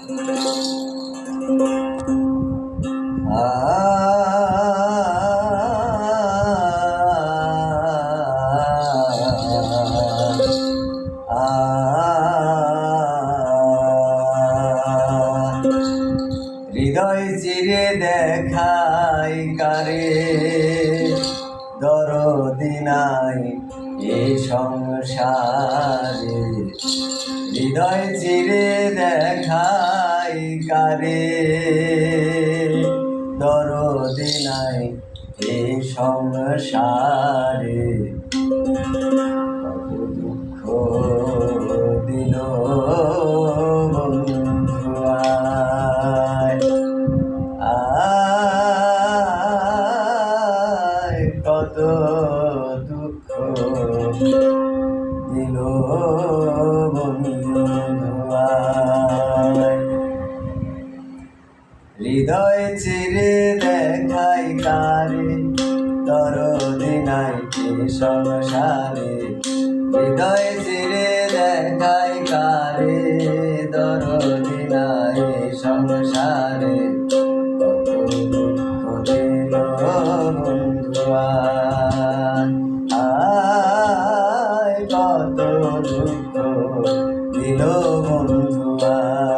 হৃদয় চিরে দেখাই কারে দরদি নাই এ সংসারে। হৃদয় চিরে দেখাই কারে দরদি নাই এ সংসারে। দুঃখ দিল বন্ধু আয়, কত দুঃখ দিল বন্ধু আয়। হৃদয় চিরে দেখাই কারে দরদি নাই এ সংসারে। হৃদয় চিরে দেখাই কারে দরদি নাই এ সংসারে। কত দুঃখ দিল বন্ধু আয়, কত দুঃখ দিল বন্ধু আয়।